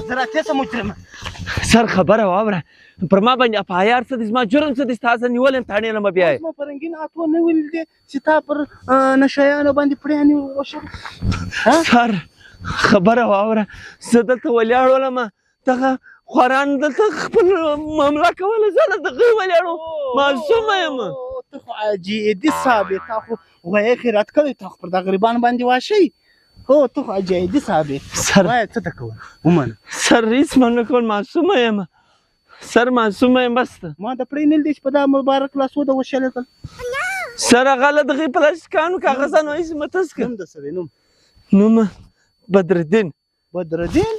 زراعتي څه مجرمه سر خبره واوره پر ما باندې اپایار څه دي زما جرم څه دي ستا څه نیول یم تاڼې نه مه بیایې زما په رنګین اتو نه ویل دي چې تا پر نشیانو باندې پړیانې وشل سر خبره واوره زه دلته ولاړ ولم دغه خواران دلته خپل معامله کوله زه دغه ولاړ معصومه یم ته خو عجیدي صاحب یې تا خو غویې خیرات کړی تا خو پر دا غریبانو باندې واشئ هو ته خو عجیدي صاحب یې سر وایه څه ته کوه ومنه سر هېڅ منه کول معصومه یم سر معصومه یم بس ته ما د پړی نه لیدی چې په دا مبارک لاسو د وشلېدل سر هغه له دغې پلاسټیکانو کاغذانو هېڅ متس که نوم د سړی نوم نوم بدرالدین بدرالدین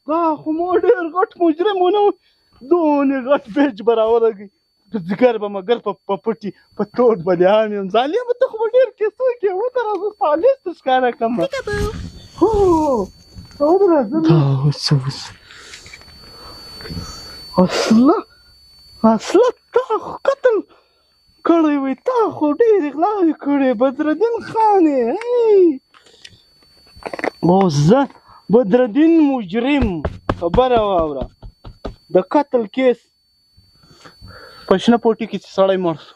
دا خو مو ډېر غټ مجرم ونه و دونې غټ بیج به راورغی په ځګر به مګر په پټي په ټوټ به دې عام یم ظالمه ته خو به ډېر کیسو کې ودره زه ستا لیست ښکاره کړم هو ودره زه اصله تا خو قتل کړی وی تا خو ډېرې غلاوې کړې بدرالدین خانې اوس زه بدرالدین مجرم خبره واوره د قتل کیس په شنه پوټي کې چې سړی مړ شو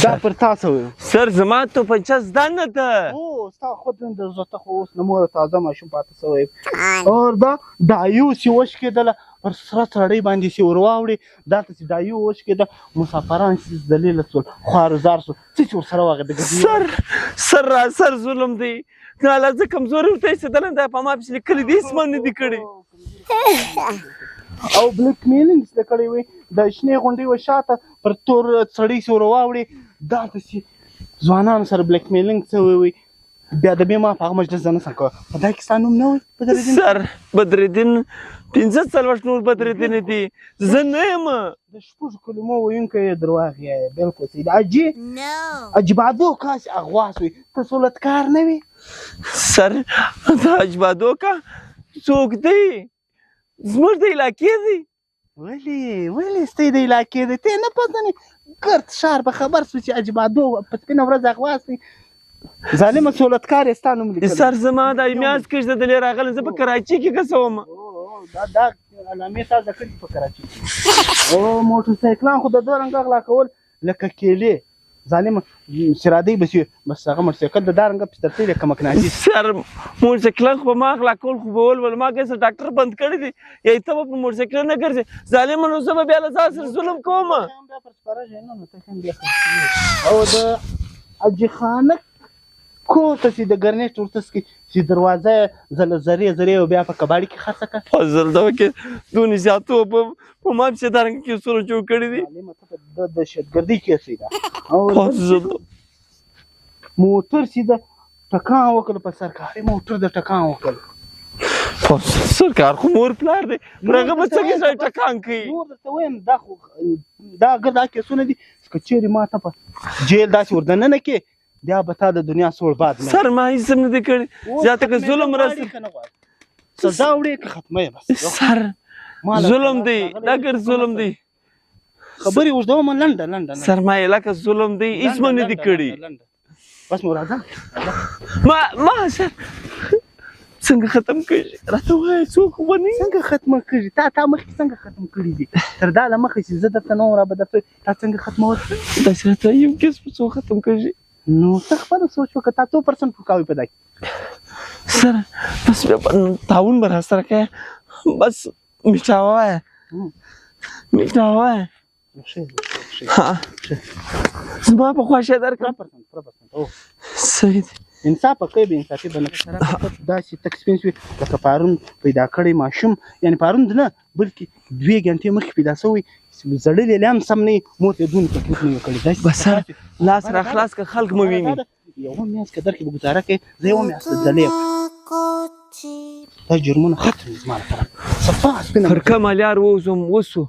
دا پر تا څه ویل سر زما توپنچه زده نه ده او ستا خود د زړه خو اوس نه موره تازه ماشوم پاته شوی اور دا دایو چې وشکېدله پر سره سړی باندې چې ور واوړې دلته چې دایو وشکېده مسافران چې ذلیله شول خوارزار شول څه چې ورسره واغې سر را سر ظلم دی کله زه کمزوري ورته ایستدلی دا په ما پسې لیکلي دي هېڅ ما نه دي کړي او بلیک میلینګ زده کړی وی د شنې غونډۍ و شاته پر تور سړی چې ور واوړې دلته چې ځوانانو سره بلیک میلینګ څه وی بیا د بیا ما په هغه مجلس ځه نه سم کوه په دا کې ستا نوم نه وی بدرالدین سر بدرالدین پنځه څلوېښت نور بدرالدین دي زه نه یم د شپږو کلمو ویونکی یې درواغ یې بلکل صحیح اجبادو کاس اغواس وی ته سولتکار نه وي سر دا اجبادو کا څوک دی زموږ د علاقې دی ولې ستی د علاقې دی ته نه پېژنې ګرد ښار به خبر شو چې اجبادو په سپینه ورځ اغواس وي ظالمه سولتکار یې ستا نوم لیکلی سر زما دا میاشت کې زدلې راغلی زه په کراچۍ کې ګرځوم دا علامې تا زده کړي په کراچۍ کې او موټرسایکلان خو د دوه رنګه غلا کول لکه کیلې ظالمه شرادۍ بس بس هغه موټرسایکل د دا رنګه پسترتۍ دی که مقناطیس سر موټرسایکلان خو به ما غلا کول خو به ول ما که ډاکټر بند کړی دی یا ته به په موټرسایکل نه ګرځې ظالمه نو زه به بیا له ځان سره ظلم کوم او د حاجي خانک کور ته چې د ګرنیټ ورتس کې چې دروازه یې زرې زرې او بیا په کباړي کې خرڅه کړه فضل دا کې دونې زیاتو په ما پسې دا رنګه کیسونه جوړ کړي دي د دهشتګردۍ کیسې ده او فضل موټر چې د ټکان وکړ په سرکاري موټر د ټکان وکړ سرکار خو مور پلار دی پر هغه به څنګه سړی ټکان کوي نور درته وایم دا خو دا ګردا کیسونه دي که چیرې ما ته په جیل داسې ور دننه کې بیا به تا د دنیا سوړ باد نه سر ما هېڅ هم نه دی کړی زیاته که ظلم راسي سزا وړې که ختمه یې بس سر ظلم دی دا ګر ظلم دی خبرې اوږدومه لنډه سر ما لکه ظلم دی هېڅ مو نه دي کړي بس نو راځه ما سر څنګه ختم کړي راته وایه څوک ونی څنګه ختمه کړي تا مخکې څنګه ختم کړي دي تر دا له مخکې چې زه درته نه وم را به درته تا څنګه ختمول داسې راته یو کس په څو ختم کړي نو ته خپله سوچ وکړه تا 2% پکاوي په دا کې سر بس بیا تعاون به راسره کوې بس میټاوه وایه زما په خوښه درکړه صحیح دی انصاف کوي به انصافي به نه داسې تک سپین شوي لکه پرون پیدا کړی ماشوم یعنې پرون نه بلکې 2 ګنټې مخکې پیدا شوی زړلې لا هم سم نه مور ته دون تکلیف نه وکړي بس لاس را خلاص که خلک مو ویني یوه میاشت که درکې به ګزاره کوې زه یوه میاشت ځلې دا جرمونه ختم زما لپاره صفا سپینه پر کوم مالیار ووځم وسو